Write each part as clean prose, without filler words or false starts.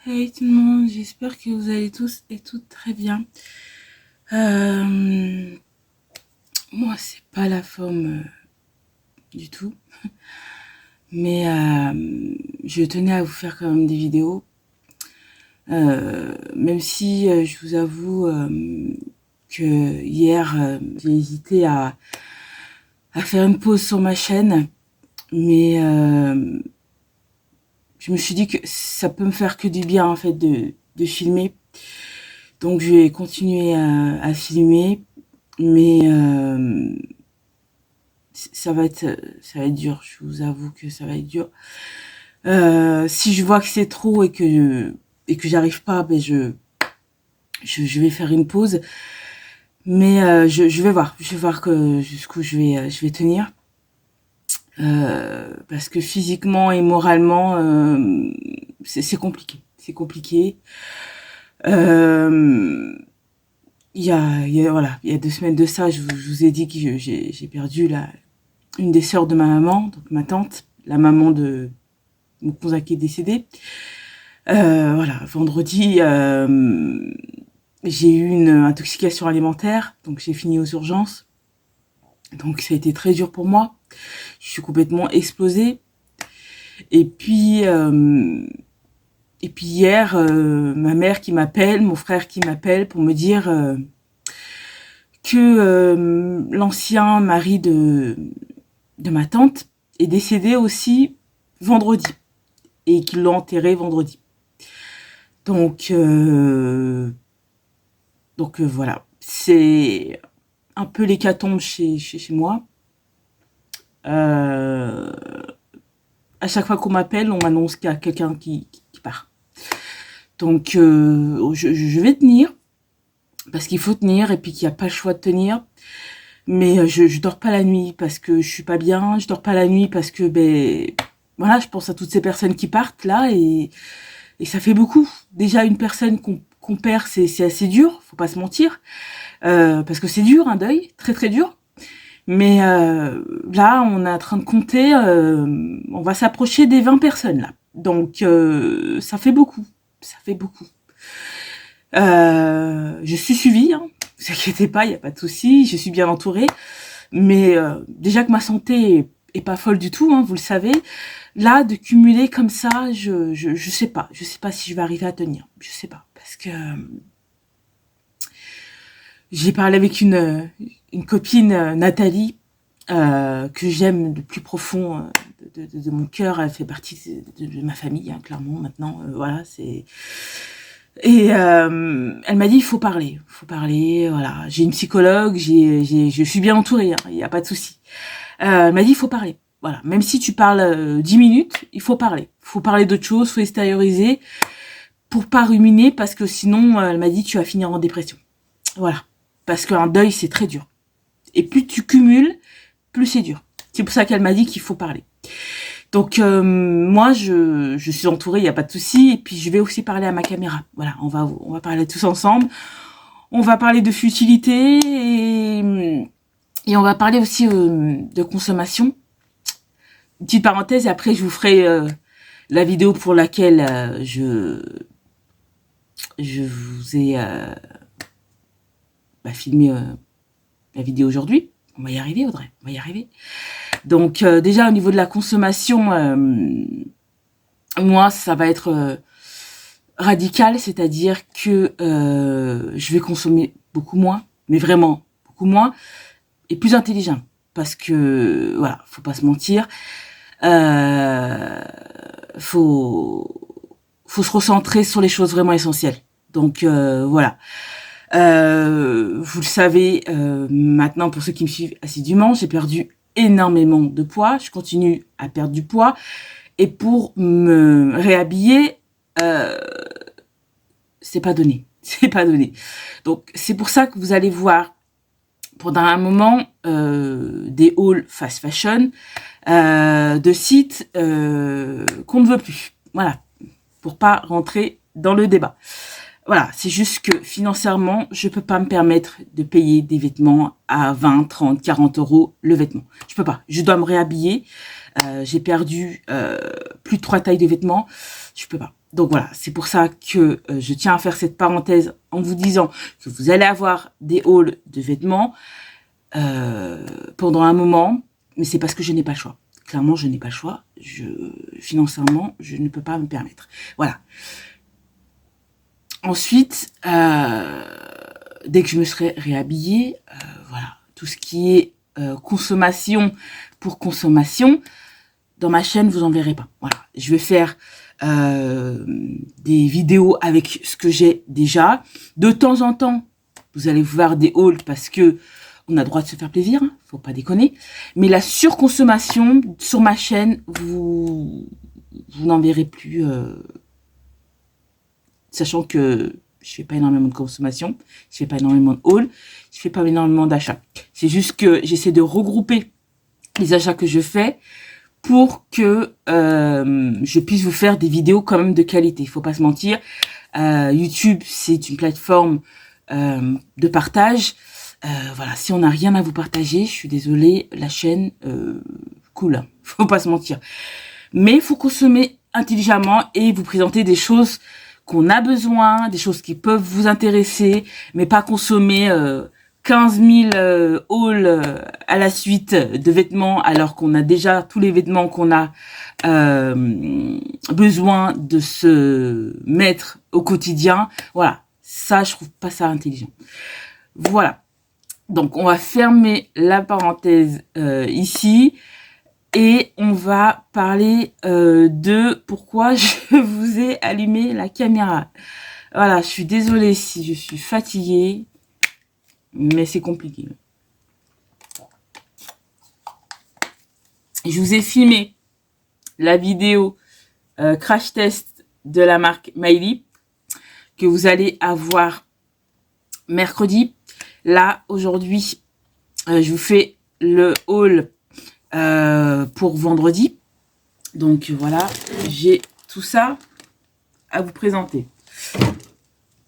Hey tout le monde, j'espère que vous allez tous et toutes très bien. Euh, Moi, c'est pas la forme du tout, mais je tenais à vous faire quand même des vidéos. Même si je vous avoue que hier, j'ai hésité à faire une pause sur ma chaîne, mais je me suis dit que ça peut me faire que du bien en fait de filmer. Donc je vais continuer à filmer, mais ça va être dur. Je vous avoue que ça va être dur. Si je vois que c'est trop et que j'arrive pas, ben je vais faire une pause. Mais je vais voir que jusqu'où je vais tenir. Parce que physiquement et moralement, c'est compliqué. C'est compliqué. Euh, voilà, il y a 2 semaines de ça, je vous ai dit que j'ai perdu une des sœurs de ma maman, donc ma tante, la maman de mon cousin qui est décédé. Voilà, vendredi, j'ai eu une intoxication alimentaire, donc j'ai fini aux urgences. Donc ça a été très dur pour moi. Je suis complètement explosée. Et puis, hier, ma mère qui m'appelle, mon frère qui m'appelle pour me dire que l'ancien mari de ma tante est décédé aussi vendredi et qu'ils l'ont enterré vendredi. Donc, voilà, c'est un peu l'hécatombe chez moi. Euh, à chaque fois qu'on m'appelle, on m'annonce qu'il y a quelqu'un qui part. Donc, je vais tenir parce qu'il faut tenir et puis qu'il n'y a pas le choix de tenir. Mais je dors pas la nuit parce que je suis pas bien. Je dors pas la nuit parce que voilà, je pense à toutes ces personnes qui partent là et ça fait beaucoup. Déjà une personne qu'on perd, c'est assez dur, faut pas se mentir, parce que c'est dur un deuil, très très dur. Mais là, on est en train de compter, on va s'approcher des 20 personnes là. Donc ça fait beaucoup, ça fait beaucoup. Je suis suivie, hein, vous inquiétez pas, il y a pas de souci, je suis bien entourée. Mais déjà que ma santé est pas folle du tout, hein, vous le savez. Là, de cumuler comme ça, je sais pas. Je sais pas si je vais arriver à tenir. Je sais pas. Parce que j'ai parlé avec une copine, Nathalie, que j'aime du plus profond de mon cœur. Elle fait partie de ma famille, hein, clairement, maintenant. Voilà, c'est... Et elle m'a dit, il faut parler, voilà. J'ai une psychologue, je suis bien entourée, hein, il n'y a pas de souci. Elle m'a dit, il faut parler. Voilà, même si tu parles 10 minutes, il faut parler. Il faut parler d'autre chose, faut extérioriser pour pas ruminer parce que sinon, elle m'a dit, tu vas finir en dépression. Voilà, parce qu'un deuil, c'est très dur. Et plus tu cumules, plus c'est dur. C'est pour ça qu'elle m'a dit qu'il faut parler. Donc moi, je suis entourée, il n'y a pas de souci. Et puis je vais aussi parler à ma caméra. Voilà, on va parler tous ensemble. On va parler de futilité et on va parler aussi de consommation. Une petite parenthèse, et après je vous ferai la vidéo pour laquelle je vous ai filmé la vidéo aujourd'hui. On va y arriver, Audrey, on va y arriver. Donc déjà au niveau de la consommation, moi ça va être radical, c'est-à-dire que je vais consommer beaucoup moins, mais vraiment beaucoup moins, et plus intelligent. Parce que, voilà, faut pas se mentir, euh, faut se recentrer sur les choses vraiment essentielles. Donc voilà. Vous le savez, maintenant pour ceux qui me suivent assidûment, j'ai perdu énormément de poids. Je continue à perdre du poids. Et pour me réhabiller, c'est pas donné. C'est pas donné. Donc c'est pour ça que vous allez voir pendant un moment des hauls fast fashion de sites qu'on ne veut plus. Voilà, pour pas rentrer dans le débat. Voilà, c'est juste que financièrement, je peux pas me permettre de payer des vêtements à 20, 30, 40 euros le vêtement. Je peux pas. Je dois me réhabiller. J'ai perdu plus de 3 tailles de vêtements. Je peux pas. Donc voilà, c'est pour ça que je tiens à faire cette parenthèse en vous disant que vous allez avoir des hauls de vêtements pendant un moment, mais c'est parce que je n'ai pas le choix. Clairement, je n'ai pas le choix. Financièrement, je ne peux pas me permettre. Voilà. Ensuite, dès que je me serai réhabillée, voilà, tout ce qui est consommation pour consommation, dans ma chaîne, vous en verrez pas. Voilà, je vais faire des vidéos avec ce que j'ai déjà. De temps en temps, vous allez voir des hauls parce que on a le droit de se faire plaisir, hein, faut pas déconner. Mais la surconsommation sur ma chaîne, vous n'en verrez plus. Sachant que je fais pas énormément de consommation, je fais pas énormément de hauls, je fais pas énormément d'achats. C'est juste que j'essaie de regrouper les achats que je fais pour que je puisse vous faire des vidéos quand même de qualité. Il faut pas se mentir. YouTube, c'est une plateforme de partage. Voilà, si on n'a rien à vous partager, je suis désolée, la chaîne, cool. Faut pas se mentir. Mais il faut consommer intelligemment et vous présenter des choses qu'on a besoin, des choses qui peuvent vous intéresser, mais pas consommer 15 000 hauls à la suite de vêtements alors qu'on a déjà tous les vêtements qu'on a besoin de se mettre au quotidien. Voilà, ça je trouve pas ça intelligent. Voilà, donc on va fermer la parenthèse ici et on va parler de pourquoi je vous ai allumé la caméra. Voilà, je suis désolée si je suis fatiguée, mais c'est compliqué. Je vous ai filmé la vidéo crash test de la marque Miley que vous allez avoir mercredi. Là, aujourd'hui, je vous fais le haul pour vendredi. Donc voilà, j'ai tout ça à vous présenter.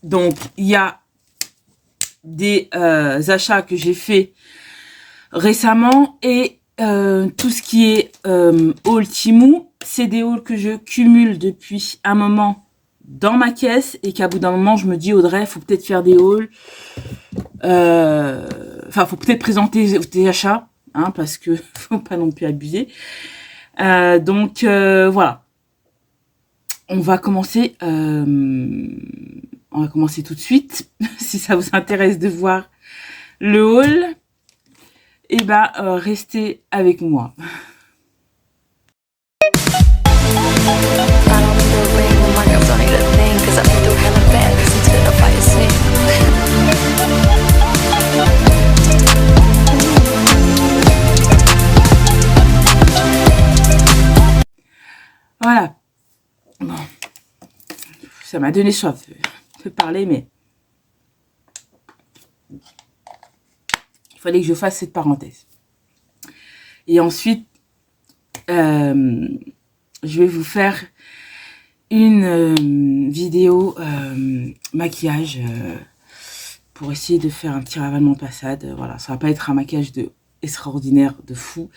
Donc, il y a des achats que j'ai fait récemment et tout ce qui est haul Temu, c'est des hauls que je cumule depuis un moment dans ma caisse et qu'à bout d'un moment je me dis Audrey, faut peut-être faire des hauls, enfin faut peut-être présenter tes achats, hein, parce que faut pas non plus abuser. Donc voilà, on va commencer tout de suite. Si ça vous intéresse de voir le haul, et ben restez avec moi. Voilà. Bon. Ça m'a donné soif de parler, mais il fallait que je fasse cette parenthèse. Et ensuite, je vais vous faire une vidéo maquillage pour essayer de faire un petit ravalement de façade. Voilà, ça va pas être un maquillage extraordinaire, de fou,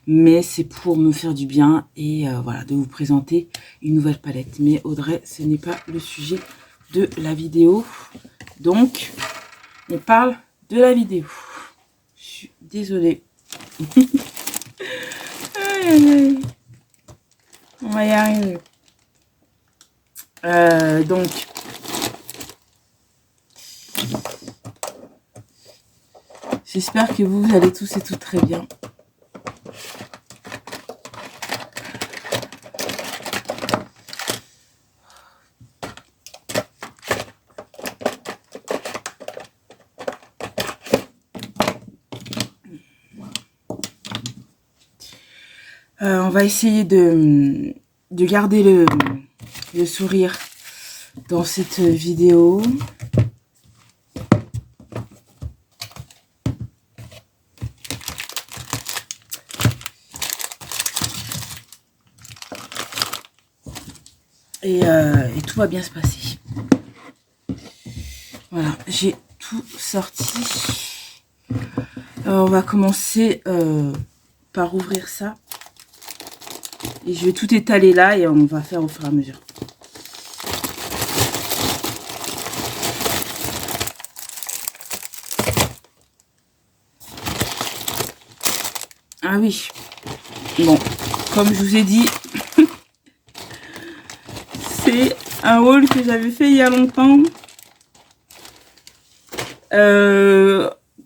mais c'est pour me faire du bien et voilà, de vous présenter une nouvelle palette. Mais Audrey, ce n'est pas le sujet de la vidéo, donc on parle de la vidéo. Je suis désolée. On va y arriver. Donc j'espère que vous allez tous et toutes très bien. On va essayer de garder le sourire dans cette vidéo. Et tout va bien se passer. Voilà, j'ai tout sorti. On va commencer par ouvrir ça. Et je vais tout étaler là et on va faire au fur et à mesure. Ah oui. Bon, comme je vous ai dit, c'est un haul que j'avais fait il y a longtemps.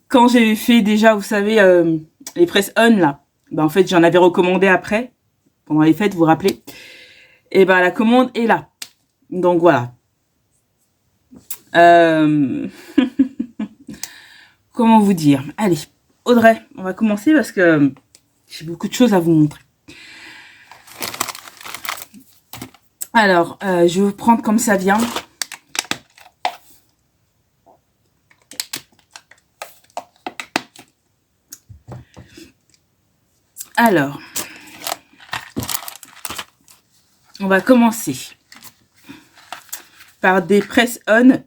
Quand j'ai fait déjà, vous savez, les press-on là, ben en fait j'en avais recommandé après, pendant les fêtes, vous vous rappelez. Et ben la commande est là. Donc voilà. Comment vous dire? Allez, Audrey, on va commencer parce que j'ai beaucoup de choses à vous montrer. Alors, je vais vous prendre comme ça vient. Alors, on va commencer par des press-on.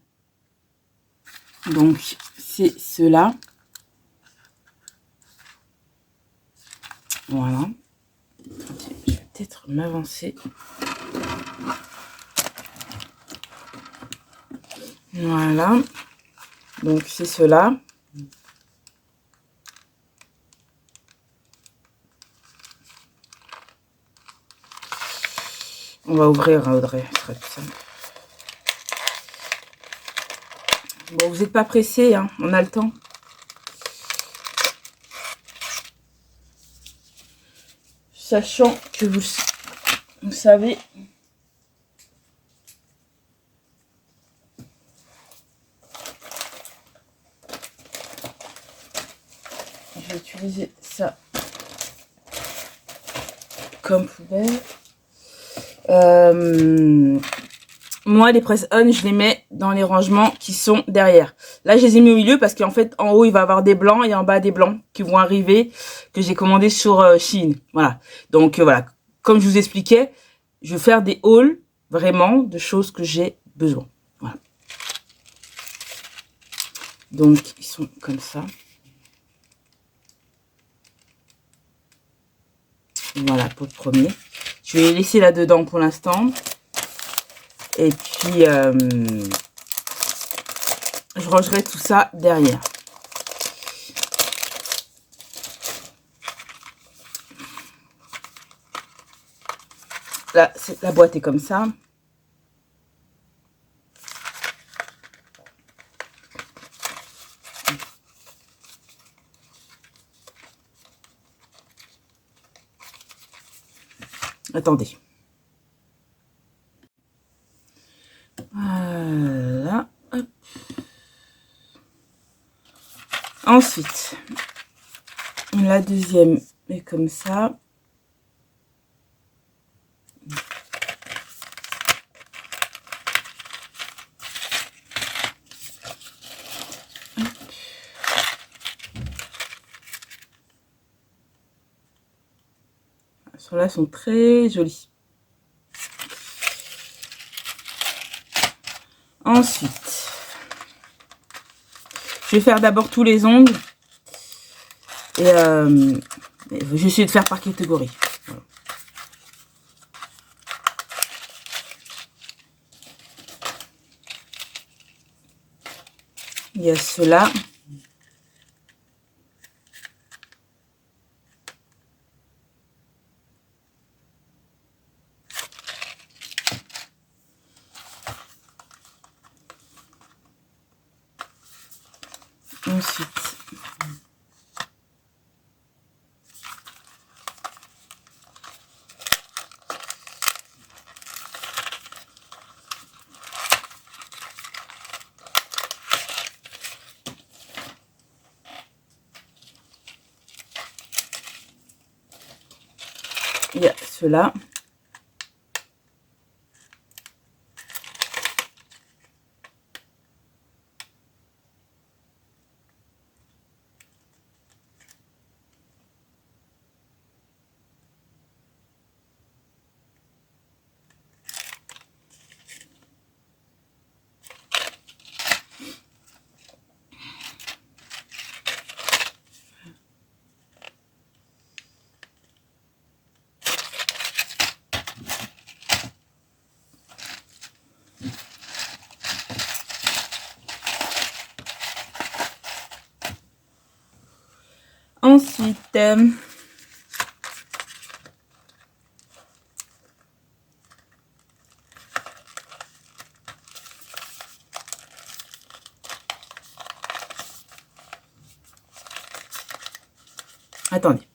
Donc, c'est ceux-là. Voilà. Je vais peut-être m'avancer. Voilà. Donc, c'est ceux-là. On va ouvrir, hein, Audrey. Ce sera plus simple. Bon, vous n'êtes pas pressé, hein, on a le temps. Sachant que vous savez, je vais utiliser ça comme poubelle. Moi, les press-on, je les mets dans les rangements qui sont derrière. Là, je les ai mis au milieu parce qu'en fait, en haut, il va y avoir des blancs et en bas, des blancs qui vont arriver, que j'ai commandé sur Shein. Voilà. Donc, voilà. Comme je vous expliquais, je vais faire des hauls, vraiment, de choses que j'ai besoin. Voilà. Donc, ils sont comme ça. Voilà, pour le premier. Je vais les laisser là-dedans pour l'instant. Et puis, je rangerai tout ça derrière. Là, la boîte est comme ça. Attendez. Voilà. Hop. Ensuite, la deuxième est comme ça. Ceux-là sont très jolis. Ensuite, je vais faire d'abord tous les ongles. Et je vais essayer de faire par catégorie. Voilà. Il y a ceux-là. Ensuite, il y a ceux-là. Ensuite, Attendez.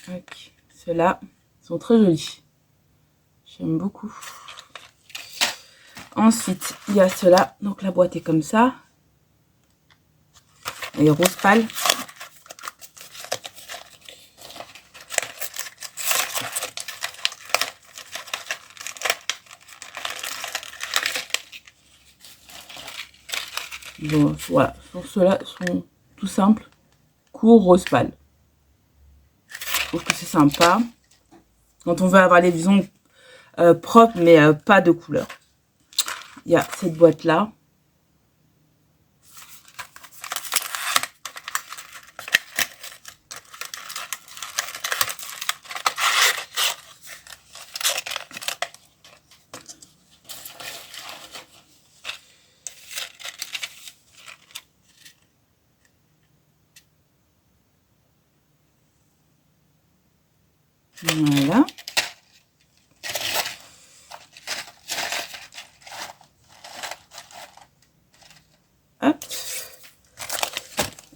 Okay. Ceux-là sont très jolis. J'aime beaucoup. Ensuite, il y a ceux-là. Donc la boîte est comme ça. Elle est rose pâle. Bon, voilà. Ceux-là sont tout simples. Court rose pâle. Je trouve que c'est sympa. Quand on veut avoir les ongles propres, mais pas de couleur. Il y a cette boîte-là. Voilà. Hop.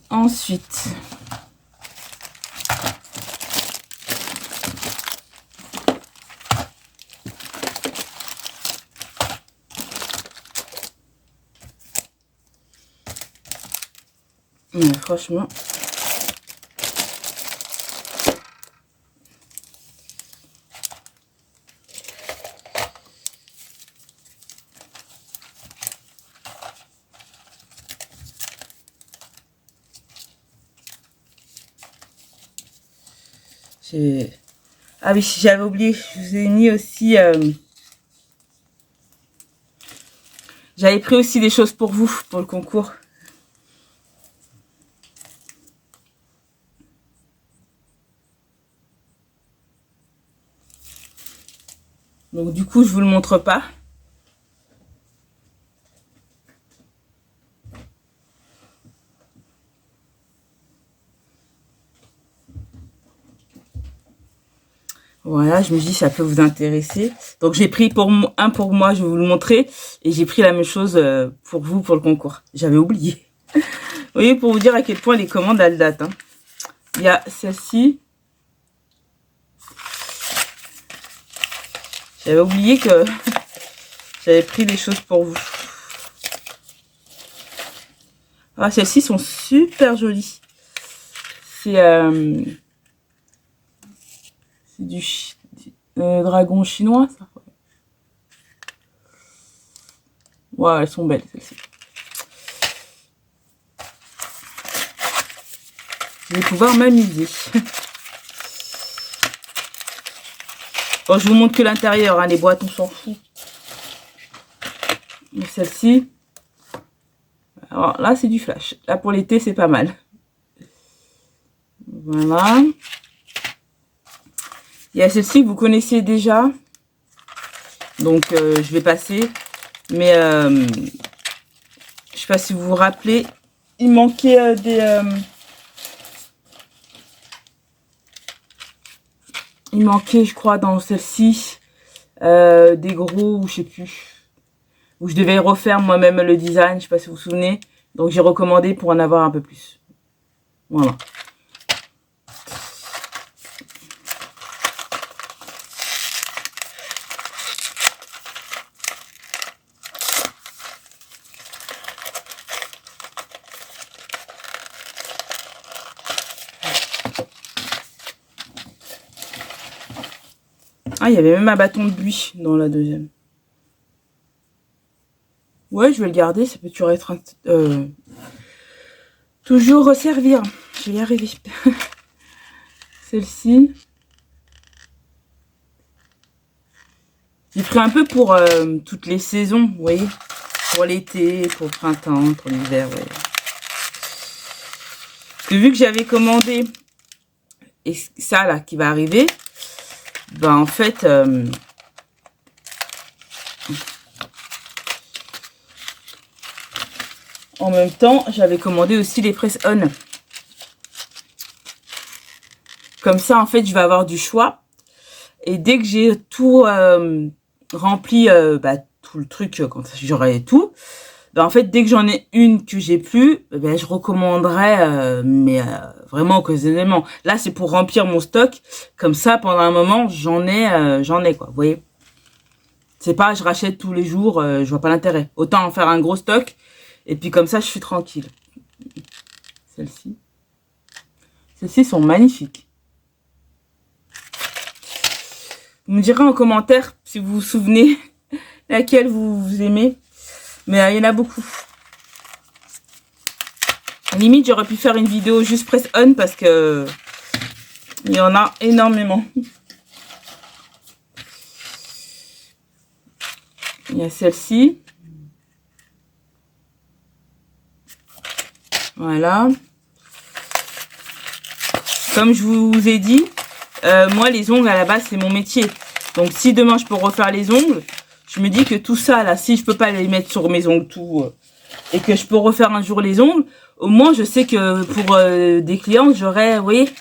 Ensuite, franchement, ah oui, j'avais oublié, je vous ai mis aussi... J'avais pris aussi des choses pour vous, pour le concours. Donc du coup, je vous le montre pas. Voilà, je me dis ça peut vous intéresser. Donc j'ai pris un pour moi, je vais vous le montrer. Et j'ai pris la même chose pour vous, pour le concours. J'avais oublié. Vous voyez, pour vous dire à quel point les commandes, elles datent. Hein. Il y a celle-ci. J'avais oublié que j'avais pris des choses pour vous. Ah, celles-ci sont super jolies. C'est du dragon chinois, ça. Ouais, elles sont belles, celles-ci. Je vais pouvoir m'amuser. Bon, je vous montre que l'intérieur, hein, les boîtes, on s'en fout. Mais celle-ci, alors là, c'est du flash. Là, pour l'été, c'est pas mal. Voilà. Il y a celle-ci que vous connaissiez déjà. Donc, je vais passer. Mais, je sais pas si vous vous rappelez, il manquait il manquait, je crois, dans celle-ci, des gros, ou je sais plus. Où je devais refaire moi-même le design, je sais pas si vous vous souvenez. Donc, j'ai recommandé pour en avoir un peu plus. Voilà. Ah, il y avait même un bâton de buis dans la deuxième. Ouais, je vais le garder, ça peut toujours être toujours resservir. Je vais y arriver. Celle-ci. J'ai pris un peu pour toutes les saisons, vous voyez. Pour l'été, pour le printemps, pour l'hiver, ouais. Parce que vu que j'avais commandé et ça là qui va arriver, ben en fait en même temps j'avais commandé aussi les press-on. Comme ça en fait je vais avoir du choix et dès que j'ai tout rempli, tout le truc quand j'aurai tout, Ben, en fait, dès que j'en ai une que j'ai plus, ben, je recommanderais, vraiment occasionnellement. Là, c'est pour remplir mon stock. Comme ça, pendant un moment, j'en ai, quoi. Vous voyez? C'est pas, je rachète tous les jours, je vois pas l'intérêt. Autant en faire un gros stock. Et puis, comme ça, je suis tranquille. Celles-ci. Celles-ci sont magnifiques. Vous me direz en commentaire si vous vous souvenez laquelle vous aimez. Mais il y en a beaucoup. Limite, j'aurais pu faire une vidéo juste press on parce que il y en a énormément. Il y a celle-ci. Voilà. Comme je vous ai dit, moi, les ongles, à la base, c'est mon métier. Donc, si demain, je peux refaire les ongles, je me dis que tout ça, là, si je peux pas les mettre sur mes ongles tout, et que je peux refaire un jour les ongles, au moins, je sais que pour des clients, j'aurais, vous voyez,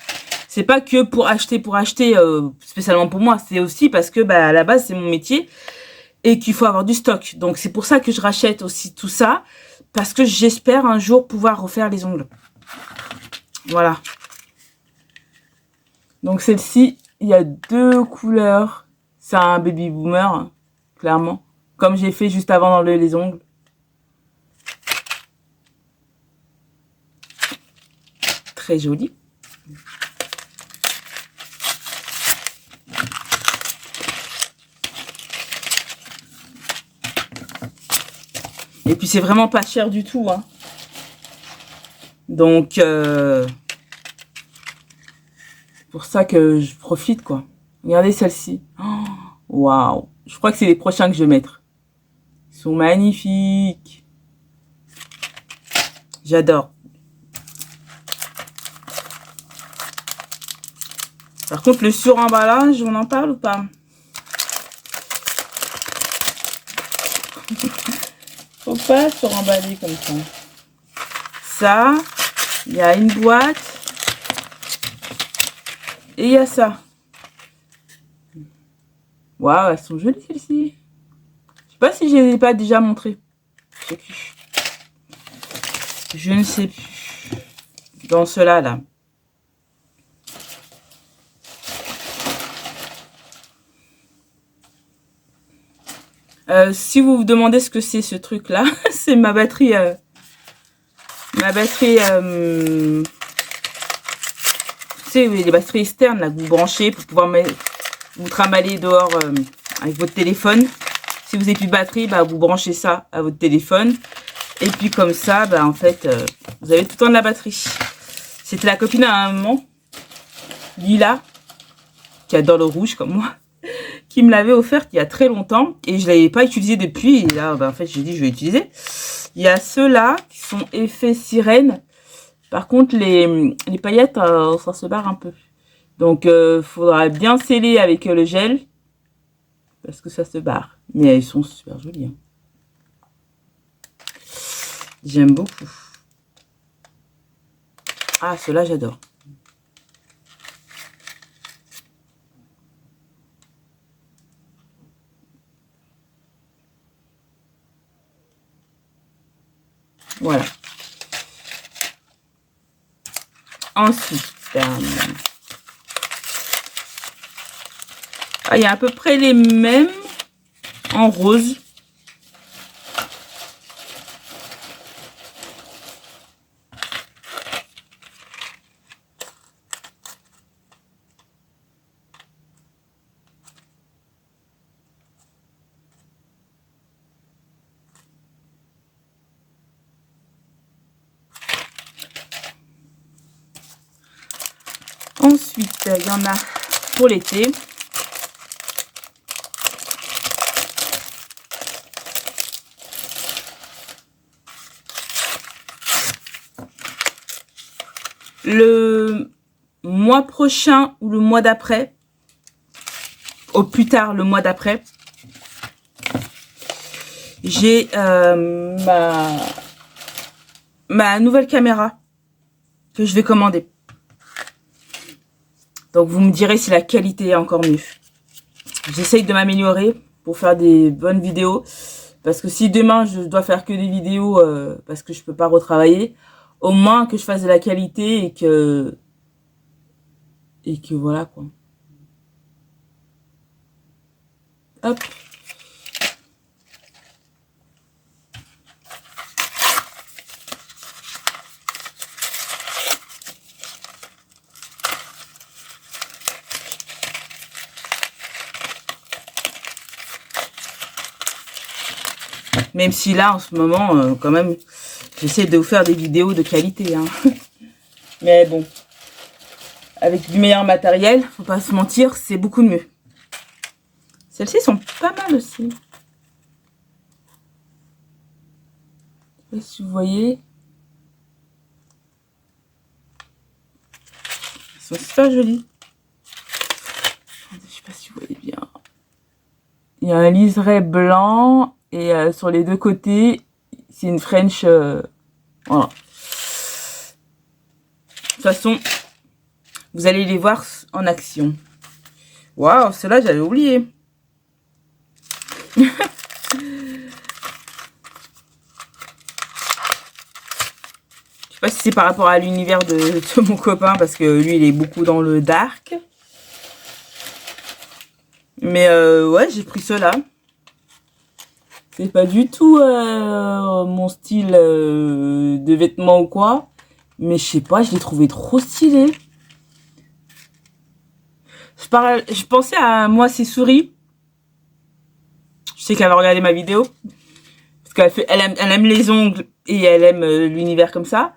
c'est pas que pour acheter, spécialement pour moi. C'est aussi parce que, bah, à la base, c'est mon métier et qu'il faut avoir du stock. Donc, c'est pour ça que je rachète aussi tout ça, parce que j'espère un jour pouvoir refaire les ongles. Voilà. Donc, celle-ci, il y a 2 couleurs. C'est un baby boomer, hein, clairement. Comme j'ai fait juste avant d'enlever les ongles. Très joli. Et puis, c'est vraiment pas cher du tout, hein. Donc, pour ça que je profite, quoi. Regardez celle-ci. Waouh. Wow. Je crois que c'est les prochains que je vais mettre. Ils sont magnifiques. J'adore. Par contre, le suremballage, on en parle ou pas? Faut pas suremballer comme ça. Ça, il y a une boîte. Et il y a ça. Waouh, elles sont jolies celles-ci. Je sais pas si je les ai pas déjà montrées. Je sais plus. Je ne sais plus. Dans cela là. Si vous vous demandez ce que c'est ce truc là, c'est ma batterie. C'est les batteries externes là que vous branchez pour pouvoir vous trimballer dehors avec votre téléphone. Si vous n'avez plus de batterie, bah, vous branchez ça à votre téléphone. Et puis comme ça, bah, en fait, vous avez tout le temps de la batterie. C'était la copine à un moment, Lila, qui adore le rouge comme moi, qui me l'avait offerte il y a très longtemps. Et je ne l'avais pas utilisé depuis. Et là, bah, en fait, j'ai dit je vais l'utiliser. Il y a ceux-là qui sont effet sirène. Par contre, les paillettes, ça se barre un peu. Donc, faudra bien sceller avec le gel. Parce que ça se barre. Mais elles sont super jolies. Hein. J'aime beaucoup. Ah, ceux-là, j'adore. Voilà. Ensuite, il y a à peu près les mêmes en rose. Ensuite, il y en a pour l'été. Le mois prochain ou le mois d'après, au plus tard le mois d'après, j'ai ma nouvelle caméra que je vais commander. Donc, vous me direz si la qualité est encore mieux. J'essaye de m'améliorer pour faire des bonnes vidéos. Parce que si demain je dois faire que des vidéos parce que je peux pas retravailler, au moins que je fasse de la qualité et que voilà quoi. Hop. Même si là, en ce moment, quand même, j'essaie de vous faire des vidéos de qualité. Hein. Mais bon, avec du meilleur matériel, faut pas se mentir, c'est beaucoup mieux. Celles-ci sont pas mal aussi. Je sais pas si vous voyez. Elles sont super jolies. Je sais pas si vous voyez bien. Il y a un liseré blanc et sur les deux côtés, c'est une French. Voilà. De toute façon, vous allez les voir en action. Waouh, celle-là, j'avais oublié. Je sais pas si c'est par rapport à l'univers de mon copain, parce que lui, il est beaucoup dans le dark. Mais ouais, j'ai pris cela. C'est pas du tout mon style de vêtements ou quoi. Mais je sais pas, je l'ai trouvé trop stylé. Je pensais à moi, c'est souris. Je sais qu'elle va regarder ma vidéo. Parce elle aime les ongles et elle aime l'univers comme ça.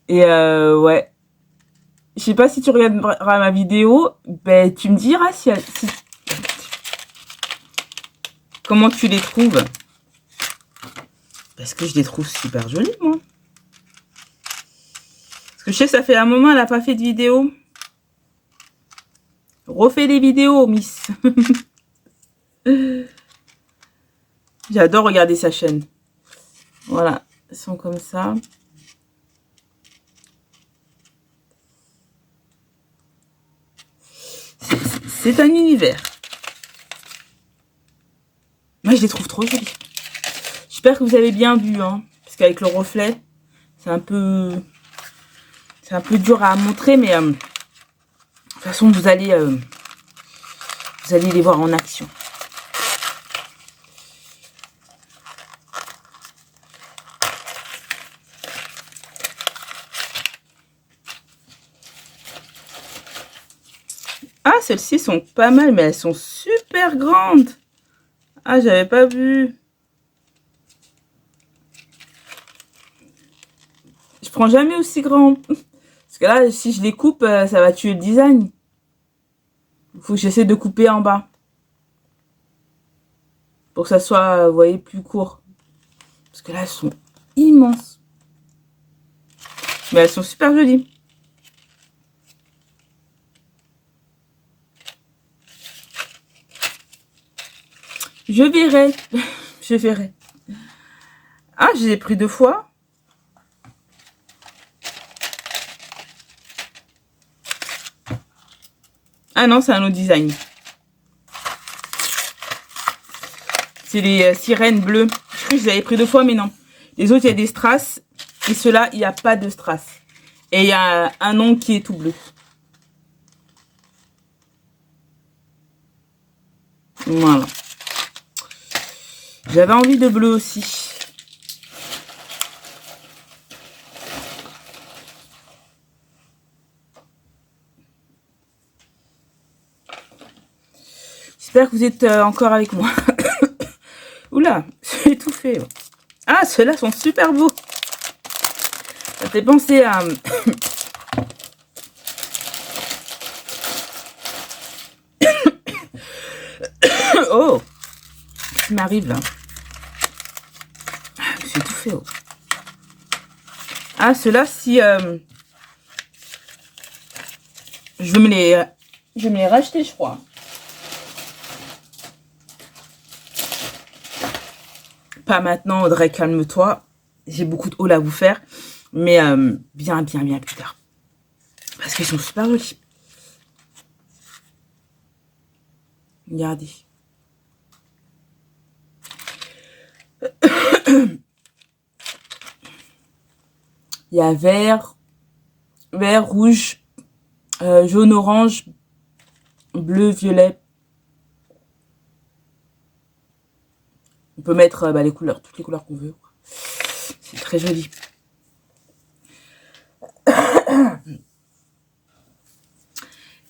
Et ouais. Je sais pas si tu regarderas ma vidéo. Ben, tu me diras si comment tu les trouves. Parce que je les trouve super jolies, moi. Parce que je sais que ça fait un moment, elle n'a pas fait de vidéo. Refais des vidéos, Miss. J'adore regarder sa chaîne. Voilà, elles sont comme ça. C'est un univers. Moi, je les trouve trop jolies. J'espère que vous avez bien vu, hein, parce qu'avec le reflet, c'est un peu dur à montrer, mais de toute façon, vous allez les voir en action. Ah, celles-ci sont pas mal, mais elles sont super grandes. Ah, j'avais pas vu. Je prends jamais aussi grand. Parce que là, si je les coupe, ça va tuer le design. Il faut que j'essaie de couper en bas. Pour que ça soit, vous voyez, plus court. Parce que là, elles sont immenses. Mais elles sont super jolies. Je verrai. Je verrai. Ah, je l'ai pris 2 fois. Ah non, c'est un autre design. C'est les sirènes bleues. Je crois que je les avais pris 2 fois, mais non. Les autres, il y a des strass. Et ceux-là, il n'y a pas de strass. Et il y a un nom qui est tout bleu. Voilà. J'avais envie de bleu aussi. J'espère que vous êtes encore avec moi. Oula, j'ai étouffé. Ah, ceux-là sont super beaux. Ça fait penser à... Oh, ce qui m'arrive là. J'ai étouffé. Oh. Ah, ceux-là, si... je vais me les racheter, je crois. Pas maintenant, Audrey, calme-toi. J'ai beaucoup de haul à vous faire. Mais bien plus tard. Parce qu'ils sont super jolis. Regardez. Il y a vert, rouge, jaune, orange, bleu, violet. On peut mettre les couleurs, toutes les couleurs qu'on veut. C'est très joli.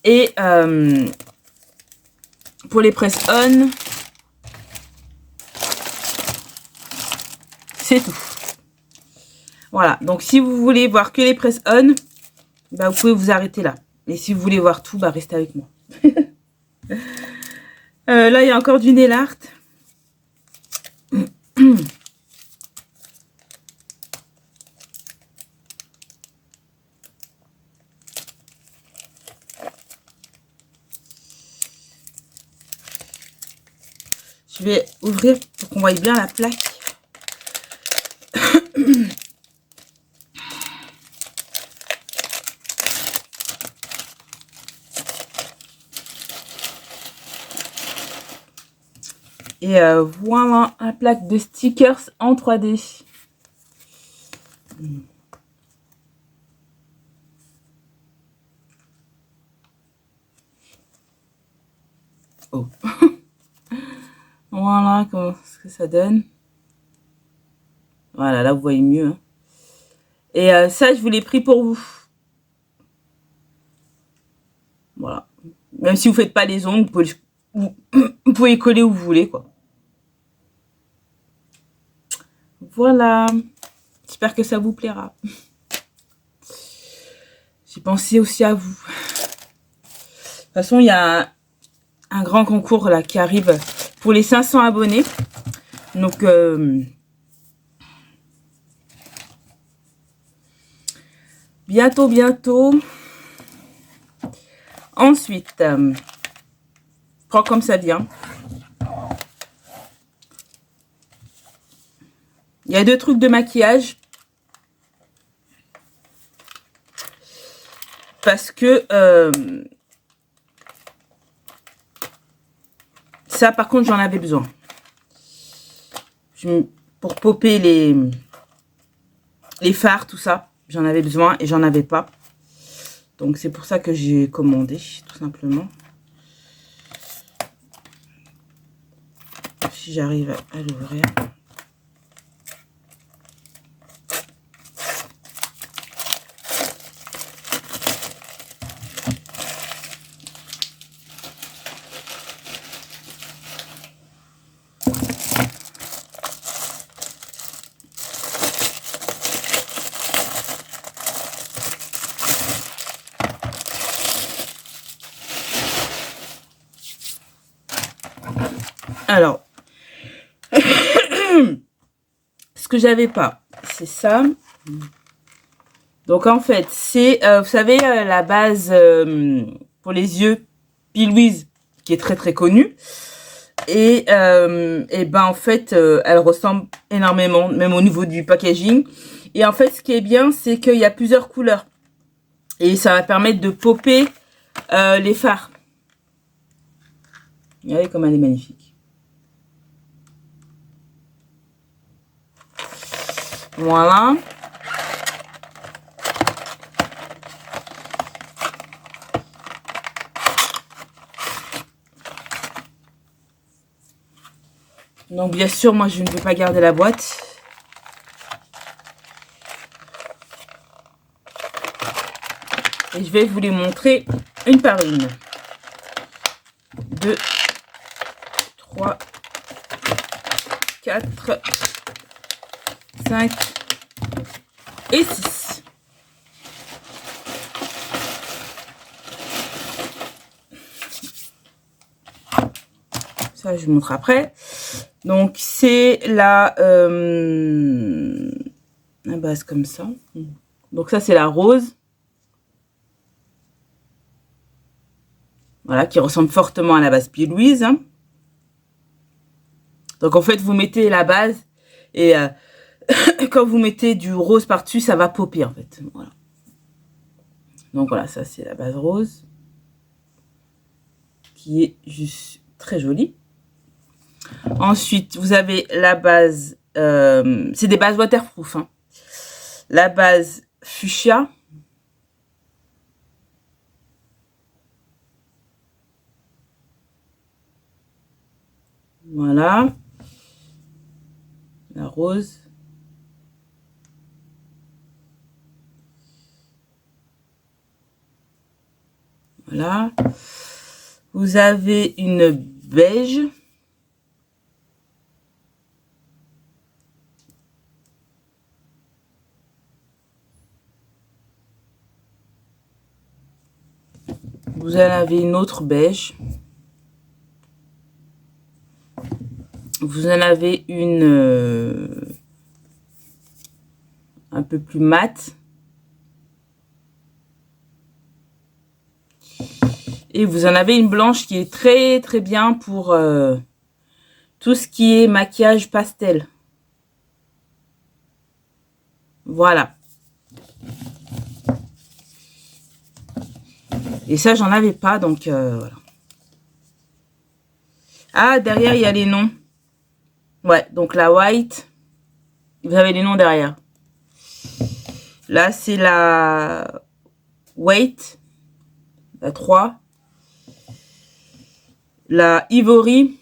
Et pour les press-on, c'est tout. Voilà, donc si vous voulez voir que les press-on, bah, vous pouvez vous arrêter là. Et si vous voulez voir tout, bah, restez avec moi. Là, il y a encore du nail art. Je vais ouvrir pour qu'on voie bien la plaque. Et voilà la plaque de stickers en 3D. Oh. Voilà ce que ça donne. Voilà, là vous voyez mieux. Hein. Et ça, je vous l'ai pris pour vous. Voilà. Même si vous faites pas les ongles, vous pouvez coller où vous voulez, quoi. Voilà. J'espère que ça vous plaira. J'ai pensé aussi à vous. De toute façon, il y a un grand concours là qui arrive pour les 500 abonnés. Donc, bientôt. Ensuite, prends comme ça vient. Il y a 2 trucs de maquillage. Parce que ça, par contre, j'en avais besoin. Pour popper les fards, tout ça, j'en avais besoin et j'en avais pas. Donc, c'est pour ça que j'ai commandé, tout simplement. Si j'arrive à l'ouvrir. Alors, ce que j'avais pas, c'est ça. Donc en fait, c'est, vous savez, la base pour les yeux P. Louise, qui est très connue. Et ben en fait, elle ressemble énormément, même au niveau du packaging. Et en fait, ce qui est bien, c'est qu'il y a plusieurs couleurs. Et ça va permettre de popper les fards. Regardez comme elle est magnifique. Voilà. Donc bien sûr, moi je ne vais pas garder la boîte. Et je vais vous les montrer une par une. 2, 3, 4, 5 et 6. Ça, je vous montre après. Donc, c'est la base comme ça. Donc, ça, c'est la rose. Voilà, qui ressemble fortement à la base P. Louise. Hein. Donc, en fait, vous mettez la base et quand vous mettez du rose par-dessus, ça va popper, en fait. Voilà. Donc, voilà, ça, c'est la base rose. Qui est juste très jolie. Ensuite, vous avez la base c'est des bases waterproof. Hein. La base fuchsia. Voilà. La rose. Voilà. Vous avez une beige. Vous en avez une autre beige. Vous en avez une un peu plus mate. Et vous en avez une blanche qui est très très bien pour tout ce qui est maquillage pastel. Voilà. Et ça, j'en avais pas, donc voilà. Ah, derrière, il y a les noms. Ouais, donc la white, vous avez les noms derrière. Là, c'est la white, la 3. La ivory,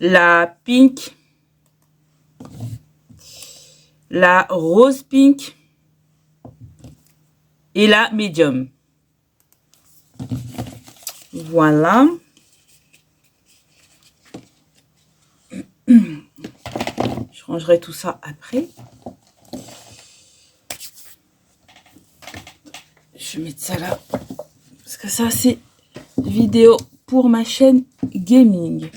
la pink, la rose pink et la medium. Voilà. Je rangerai tout ça après. Je vais mettre ça là. Parce que ça, c'est vidéo pour ma chaîne gaming.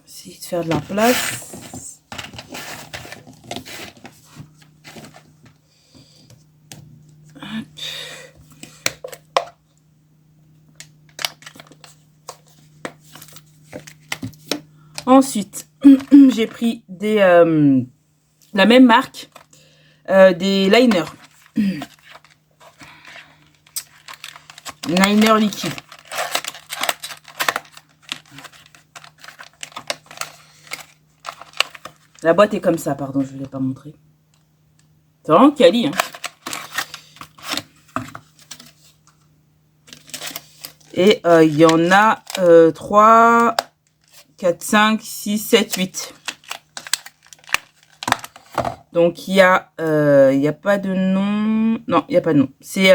Essayer de faire de la place. Ensuite, j'ai pris des la même marque, des liners. Liner liquide. La boîte est comme ça, pardon, je ne l'ai pas montré. C'est vraiment quali, hein. Et il y en a 3, 4, 5, 6, 7, 8. Donc, il y a pas de nom. Non, il n'y a pas de nom. C'est...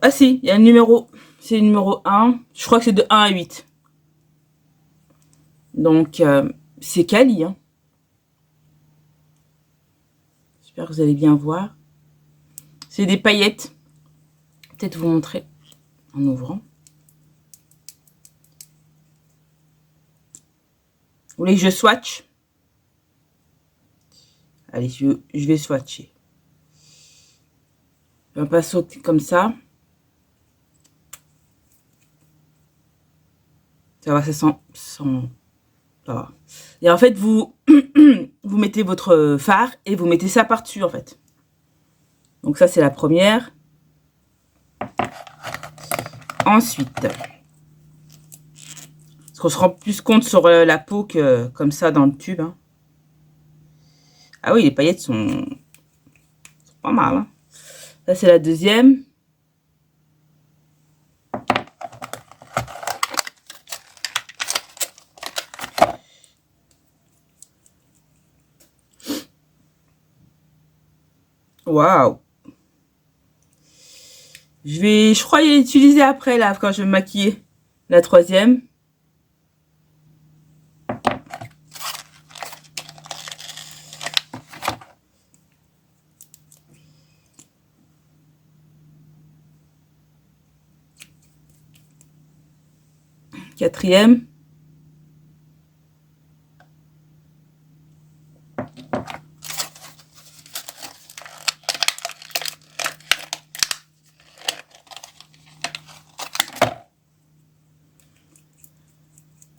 Ah si, il y a le numéro. C'est le numéro 1. Je crois que c'est de 1 à 8. Donc, c'est quali. Hein. J'espère que vous allez bien voir. C'est des paillettes. Peut-être vous montrer en ouvrant. Vous voulez que je swatch? Allez, je vais swatcher. Je vais pas sauter comme ça. Ça va, ça sent... Ça va. Et en fait, vous, vous mettez votre fard et vous mettez ça par-dessus, en fait. Donc ça, c'est la première. Ensuite, parce qu'on se rend plus compte sur la peau que comme ça dans le tube. Hein. Ah oui, les paillettes sont pas mal. Hein. Ça, c'est la deuxième. Waouh. Je crois l'utiliser après, là, quand je vais me maquiller. La troisième. Quatrième.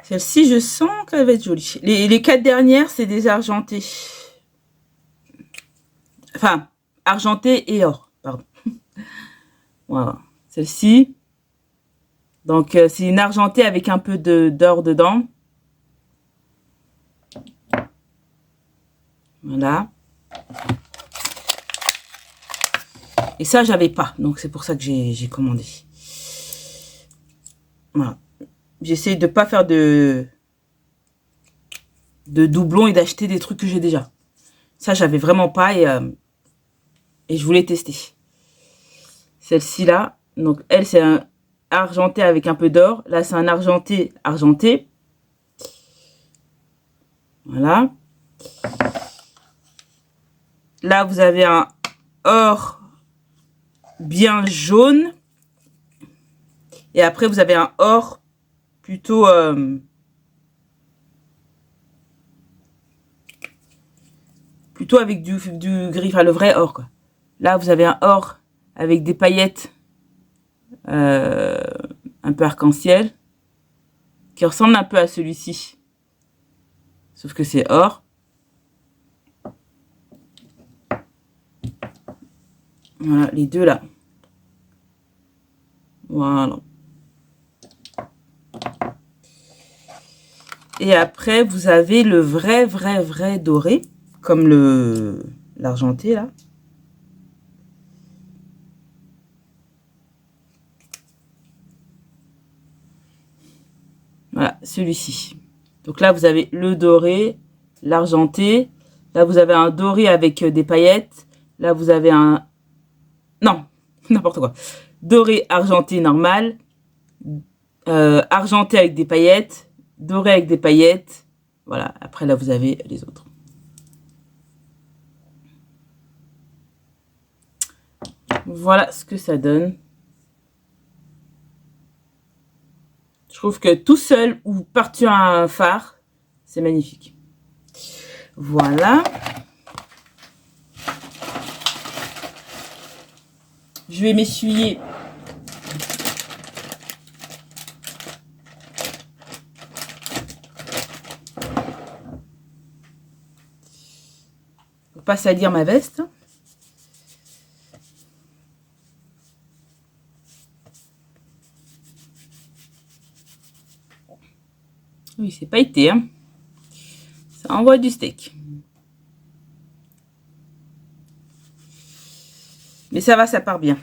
Celle-ci, je sens qu'elle va être jolie. Les 4 dernières, c'est des argentés. Enfin, argenté et or, pardon. Voilà. Celle-ci. Donc, c'est une argentée avec un peu d'or dedans. Voilà. Et ça, j'avais pas. Donc, c'est pour ça que j'ai commandé. Voilà. J'essaie de pas faire de doublons et d'acheter des trucs que j'ai déjà. Ça, j'avais vraiment pas et je voulais tester. Celle-ci là, donc elle, c'est un argenté avec un peu d'or. Là, c'est un argenté. Voilà. Là, vous avez un or bien jaune. Et après, vous avez un or plutôt... plutôt avec du gris, enfin le vrai or, quoi. Là, vous avez un or avec des paillettes un peu arc-en-ciel, qui ressemble un peu à celui-ci. Sauf que c'est or. Voilà, les deux là. Voilà. Et après, vous avez le vrai doré, comme l'argenté là. Voilà, celui-ci. Donc là, vous avez le doré, l'argenté. Là, vous avez un doré avec des paillettes. Là, vous avez un... Non, n'importe quoi. Doré, argenté, normal. Argenté avec des paillettes. Doré avec des paillettes. Voilà, après là, vous avez les autres. Voilà ce que ça donne. Je trouve que tout seul ou par-dessus un fard, c'est magnifique. Voilà. Je vais m'essuyer. Pour pas salir ma veste. Oui, c'est pas été, hein. Ça envoie du steak. Mais ça va, ça part bien.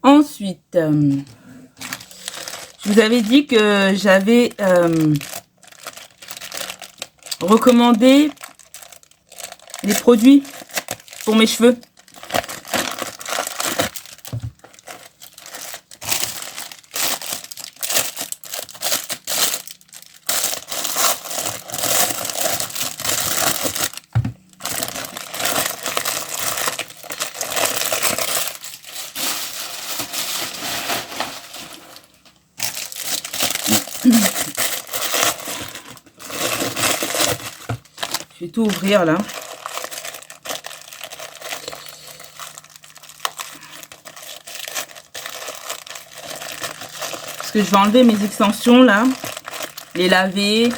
Ensuite, je vous avais dit que j'avais recommandé les produits pour mes cheveux. Je vais tout ouvrir là. Parce que je vais enlever mes extensions là, les laver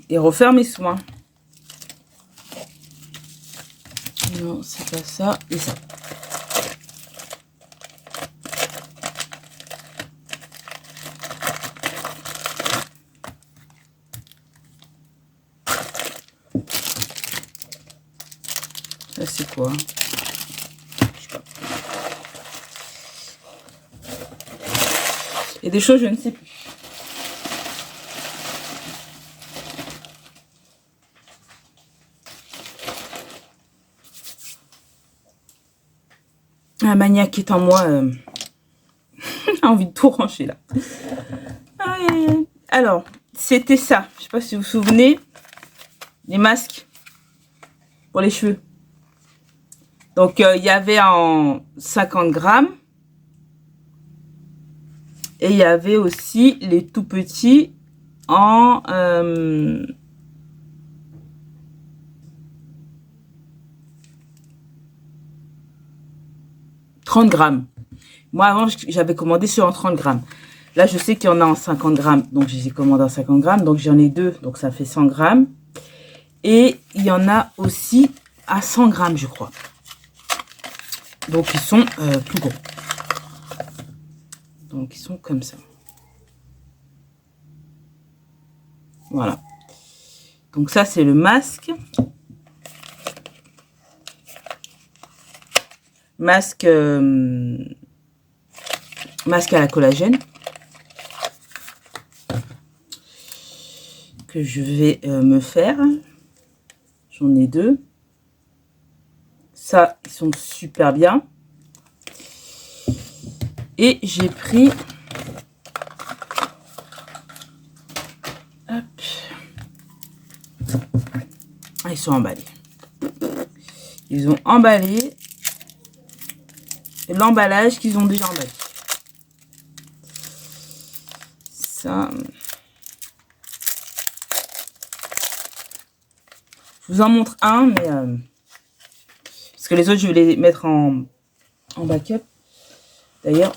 et refaire mes soins. Non, c'est pas ça et ça. Ça c'est quoi? Je sais pas. Et des choses je ne sais plus. La maniaque est en moi a envie de tout ranger là. Alors, c'était ça. Je sais pas si vous vous souvenez. les masques pour les cheveux. Donc, il y avait en 50 grammes. Et il y avait aussi les tout petits en 30 grammes. Moi, avant, j'avais commandé ceux en 30 grammes. Là, je sais qu'il y en a en 50 grammes. Donc, je les ai commandés en 50 grammes. Donc, j'en ai deux. Donc, ça fait 100 grammes. Et il y en a aussi à 100 grammes, je crois. Donc, ils sont plus gros. Donc, ils sont comme ça. Voilà. Donc, ça, c'est le masque. Masque à la collagène. Que je vais me faire. J'en ai deux. Ça, ils sont super bien. Et j'ai pris... Hop. Ah, ils sont emballés. Ils ont emballé l'emballage qu'ils ont déjà emballé. Ça... Je vous en montre un, mais... parce que les autres, je vais les mettre en backup. D'ailleurs...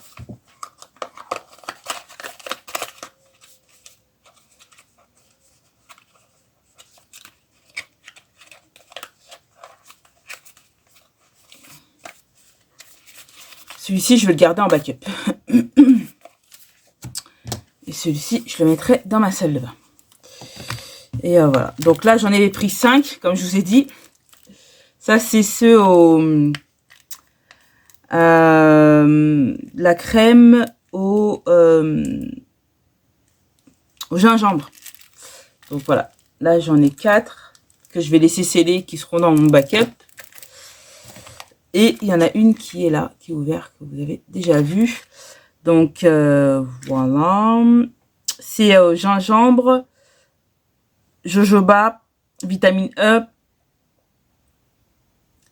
Celui-ci, je vais le garder en backup. Et celui-ci, je le mettrai dans ma salle de bain. Et voilà. Donc là, j'en ai pris 5, comme je vous ai dit. Ça, c'est ceux au... la crème au gingembre. Donc voilà. Là, j'en ai 4 que je vais laisser sceller, qui seront dans mon backup. Et il y en a une qui est là, qui est ouverte, que vous avez déjà vu. Donc, voilà. C'est gingembre, jojoba, vitamine E,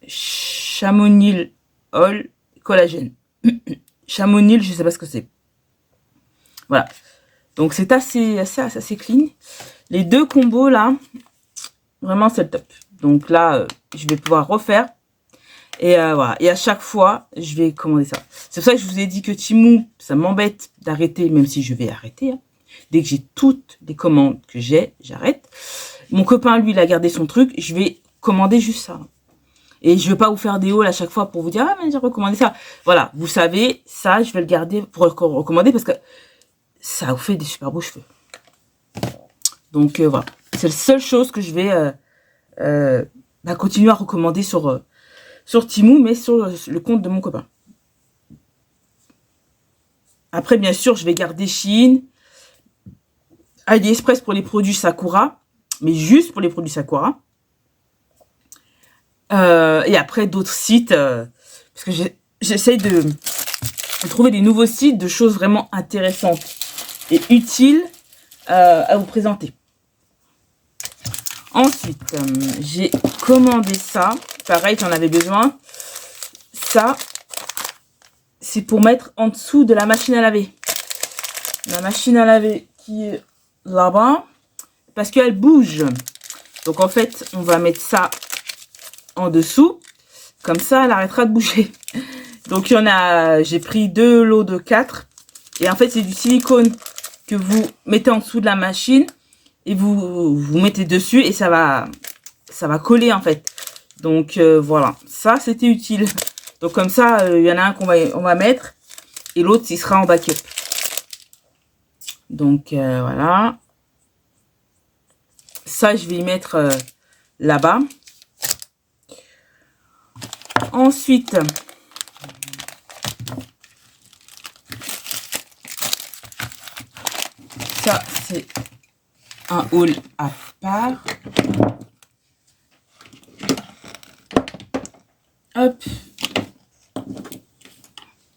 chamomile, collagène. Chamomile, je sais pas ce que c'est. Voilà. Donc, c'est assez clean. Les deux combos, là, vraiment, c'est le top. Donc là, je vais pouvoir refaire. Et voilà. Et à chaque fois, je vais commander ça. C'est pour ça que je vous ai dit que Temu, ça m'embête d'arrêter, même si je vais arrêter. Hein. Dès que j'ai toutes les commandes que j'ai, j'arrête. Mon copain, lui, il a gardé son truc. Je vais commander juste ça. Et je vais pas vous faire des hauls à chaque fois pour vous dire, ah, mais j'ai recommandé ça. Voilà. Vous savez, ça, je vais le garder pour recommander parce que ça vous fait des super beaux cheveux. Donc, voilà. C'est la seule chose que je vais continuer à recommander sur Temu, mais sur le compte de mon copain. Après, bien sûr, je vais garder Shein, AliExpress pour les produits Sakura, mais juste pour les produits Sakura. Et après, d'autres sites, parce que j'essaye de trouver des nouveaux sites de choses vraiment intéressantes et utiles à vous présenter. Ensuite, j'ai commandé ça. Pareil, j'en avais besoin. Ça, c'est pour mettre en dessous de la machine à laver. La machine à laver qui est là-bas. Parce qu'elle bouge. Donc, en fait, on va mettre ça en dessous. Comme ça, elle arrêtera de bouger. Donc, il y en a... J'ai pris 2 lots de 4. Et en fait, c'est du silicone que vous mettez en dessous de la machine. Et vous mettez dessus et ça va coller, en fait. Donc, voilà. Ça, c'était utile. Donc, comme ça, il y en a un on va mettre. Et l'autre, il sera en backup. Donc, voilà. Ça, je vais y mettre là-bas. Ensuite, ça, c'est un haul à part. Hop.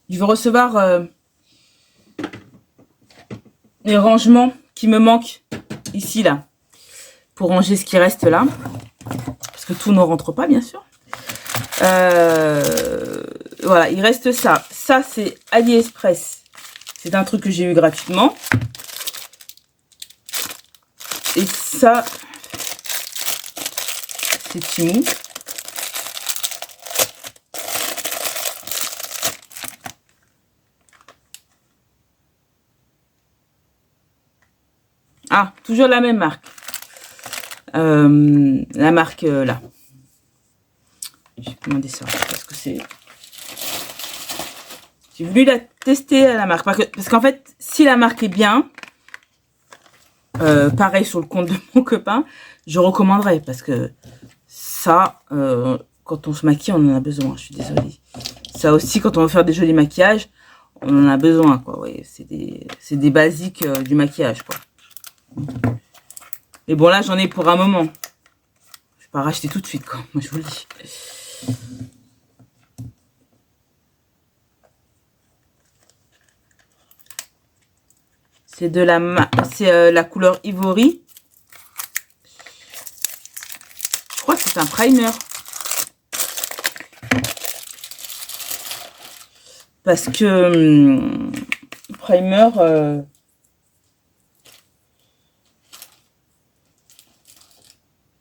Je vais recevoir les rangements qui me manquent ici, là. pour ranger ce qui reste là. Parce que tout ne rentre pas, bien sûr. Voilà, il reste ça. Ça, c'est AliExpress. C'est un truc que j'ai eu gratuitement. Et ça, c'est Temu. Ah, toujours la même marque. La marque là. J'ai commandé ça parce que c'est... J'ai voulu la tester à la marque. Parce qu'en fait, si la marque est bien, pareil sur le compte de mon copain, je recommanderais. Parce que ça, quand on se maquille, on en a besoin. Je suis désolée. Ça aussi, quand on veut faire des jolis maquillages, on en a besoin, quoi. Ouais, c'est des basiques du maquillage, quoi. Mais bon, là, j'en ai pour un moment. Je vais pas racheter tout de suite, quoi. Moi, je vous le dis. C'est de la couleur Ivory. Je crois que c'est un primer. Parce que primer,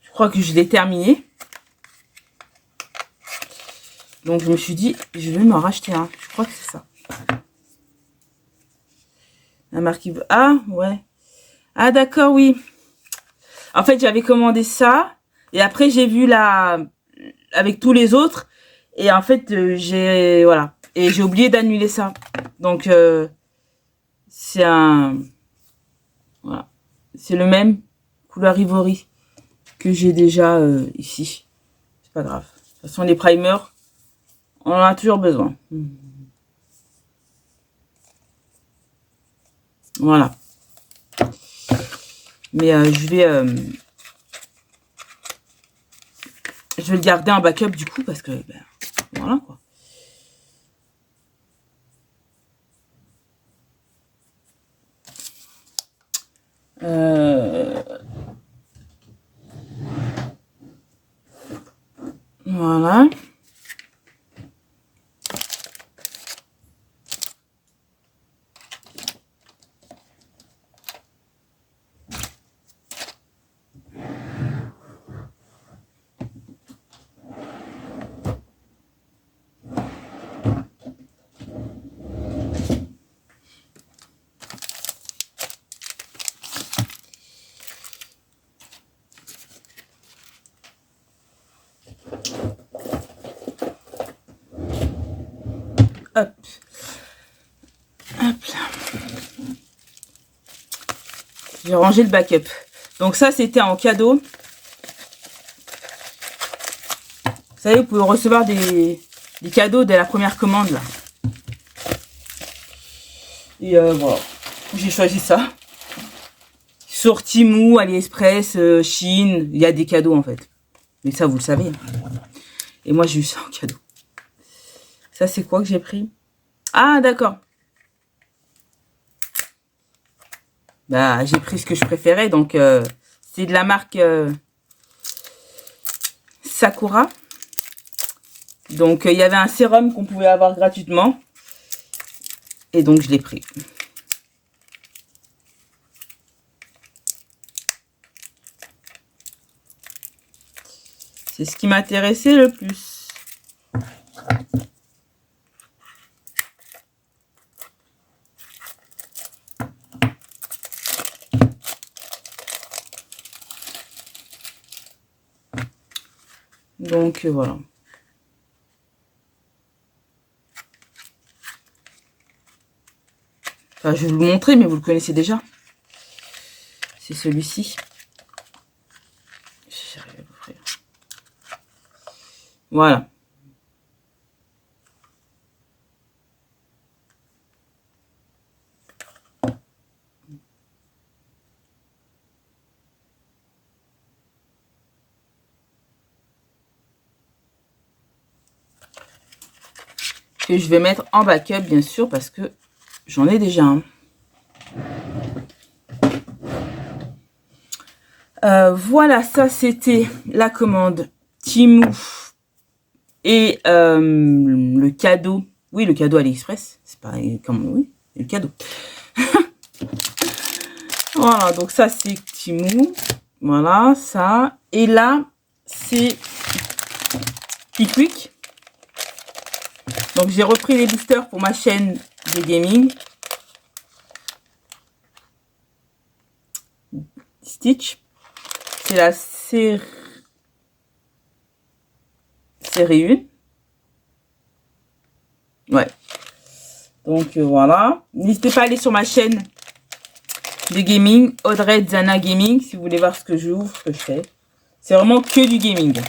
je crois que je l'ai terminé. Donc je me suis dit, je vais m'en racheter un. Je crois que c'est ça. La marque Ivory. Ah, ouais. Ah, d'accord, oui. En fait, j'avais commandé ça. Et après, j'ai vu avec tous les autres. Et en fait, voilà. Et j'ai oublié d'annuler ça. Donc, c'est voilà. C'est le même couleur Ivory que j'ai déjà ici. C'est pas grave. De toute façon, les primers, on en a toujours besoin. Voilà. Mais je vais le garder en backup du coup parce que ben, voilà quoi. Voilà. Hop. Hop là. J'ai rangé le backup. Donc ça, c'était en cadeau. Vous savez, vous pouvez recevoir des cadeaux dès la première commande, là. Et voilà. J'ai choisi ça. Sur Temu, AliExpress, Chine, il y a des cadeaux, en fait. Mais ça, vous le savez. Et moi, j'ai eu ça en cadeau. Ça, c'est quoi que j'ai pris? Ah, d'accord. Bah, j'ai pris ce que je préférais. Donc, c'est de la marque Sakura. Donc, il y avait un sérum qu'on pouvait avoir gratuitement. Et donc, je l'ai pris. C'est ce qui m'intéressait le plus. Donc, voilà. Enfin, je vais vous le montrer, mais vous le connaissez déjà. C'est celui-ci. J'arrive à l'ouvrir. Voilà. Que je vais mettre en backup, bien sûr, parce que j'en ai déjà un. Voilà, ça c'était la commande Temu et le cadeau. Oui, le cadeau AliExpress. C'est pas comme oui, le cadeau. Voilà, donc ça c'est Temu. Voilà, ça. Et là, c'est Pickwick. Donc j'ai repris les boosters pour ma chaîne de gaming. Stitch. C'est la série 1. Ouais. Donc voilà. N'hésitez pas à aller sur ma chaîne de gaming, Audrey Zana Gaming, si vous voulez voir ce que j'ouvre, ce que je fais. C'est vraiment que du gaming.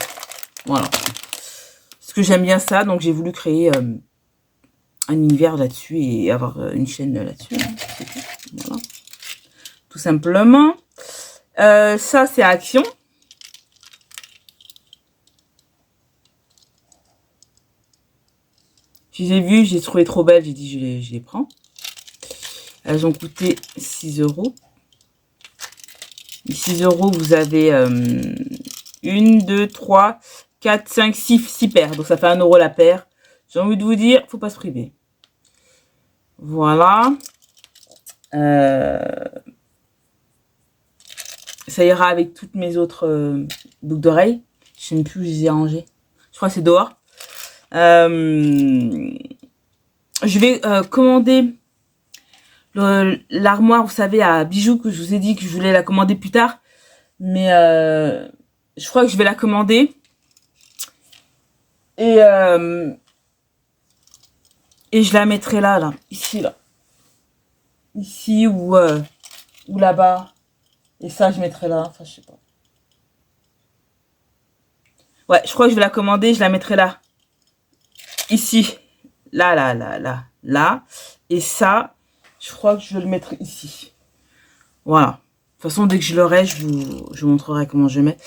Voilà. Parce que j'aime bien ça, donc j'ai voulu créer un univers là-dessus et avoir une chaîne là-dessus. Hein. Voilà. Tout simplement. Ça, c'est Action. Je les ai vues, j'ai trouvé trop belles, j'ai dit je les prends. Elles ont coûté 6 €. 6 €, vous avez 1, 2, 3, 4, 5, 6 paires. Donc ça fait 1 € la paire. J'ai envie de vous dire, faut pas se priver. Voilà. Ça ira avec toutes mes autres boucles d'oreilles. Je sais même plus où je les ai rangées. Je crois que c'est dehors. Je vais commander l'armoire, vous savez, à bijoux, que je vous ai dit que je voulais la commander plus tard. Mais je crois que je vais la commander. Et je la mettrai là. Ici, là. Ici ou là-bas. Et ça, je mettrai là. Enfin, je sais pas. Ouais, je crois que je vais la commander. Je la mettrai là. Ici. Là. Et ça, je crois que je vais le mettre ici. Voilà. De toute façon, dès que je l'aurai, je vous montrerai comment je mets.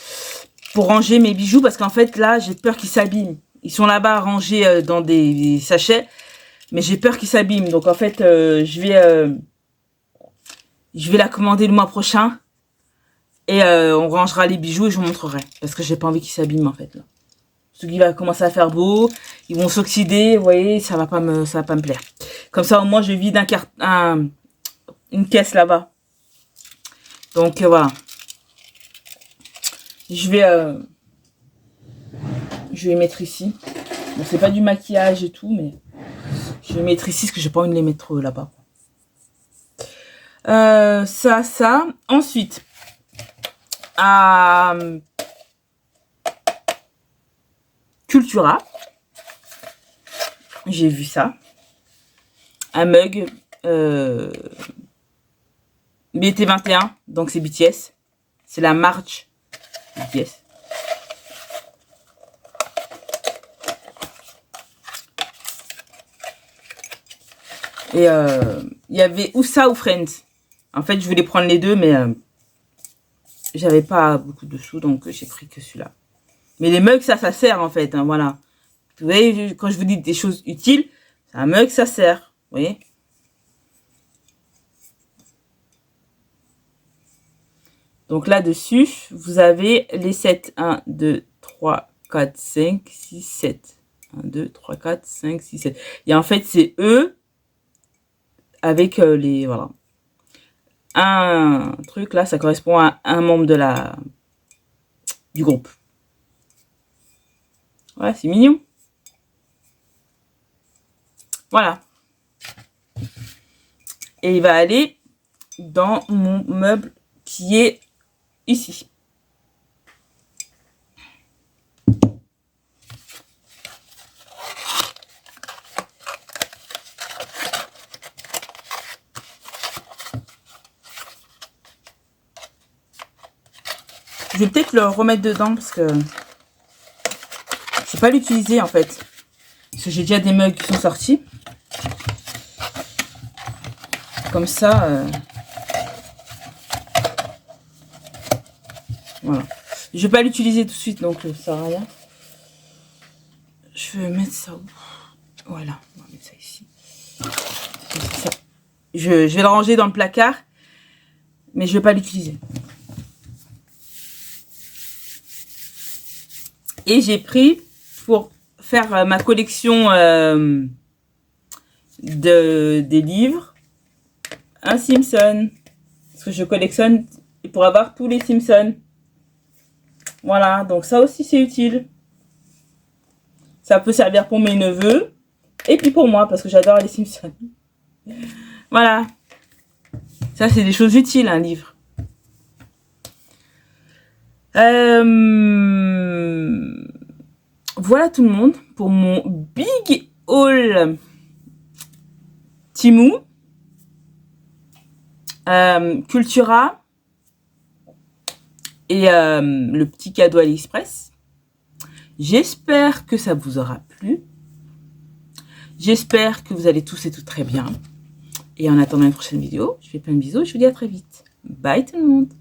Pour ranger mes bijoux, parce qu'en fait, là, j'ai peur qu'ils s'abîment. Ils sont là-bas rangés dans des sachets. Mais j'ai peur qu'ils s'abîment. Donc, en fait, je vais la commander le mois prochain. Et on rangera les bijoux et je vous montrerai. Parce que j'ai pas envie qu'ils s'abîment, en fait. Là. Parce qu'il va commencer à faire beau. Ils vont s'oxyder. Vous voyez, ça va pas me plaire. Comme ça, au moins, je vide une caisse là-bas. Donc, voilà. Je vais mettre ici. Bon, c'est pas du maquillage et tout, mais je vais mettre ici parce que j'ai pas envie de les mettre là-bas. Ça. Ensuite, à Cultura, j'ai vu ça. Un mug BT21, donc c'est BTS. C'est la marche BTS. Et il y avait ou ça ou Friends. En fait, je voulais prendre les deux, mais j'avais pas beaucoup de sous, donc j'ai pris que celui-là. Mais les mugs, ça sert en fait, hein, voilà. Vous voyez, quand je vous dis des choses utiles, c'est un mug, ça sert, vous voyez. Donc là-dessus, vous avez les 7. 1, 2, 3, 4, 5, 6, 7. 1, 2, 3, 4, 5, 6, 7. Et en fait, c'est eux avec les... Voilà. Un truc, là, ça correspond à un membre du groupe. Ouais, c'est mignon. Voilà. Et il va aller dans mon meuble qui est ici. Je vais peut-être le remettre dedans parce que je sais pas l'utiliser en fait. Parce que j'ai déjà des mugs qui sont sortis. Comme ça. Voilà. Je vais pas l'utiliser tout de suite, donc ça sert à rien. Je vais mettre ça où? Voilà, on va mettre ça ici. Ça. Je vais le ranger dans le placard, mais je vais pas l'utiliser. Et j'ai pris pour faire ma collection des livres un Simpson. Parce que je collectionne pour avoir tous les Simpsons. Voilà, donc ça aussi c'est utile. Ça peut servir pour mes neveux et puis pour moi parce que j'adore les Simpsons. Voilà. Ça c'est des choses utiles, un livre. Voilà tout le monde pour mon big haul Temu, Cultura et le petit cadeau AliExpress. J'espère que ça vous aura plu. J'espère que vous allez tous et toutes très bien. Et en attendant une prochaine vidéo, je fais plein de bisous et je vous dis à très vite. Bye tout le monde.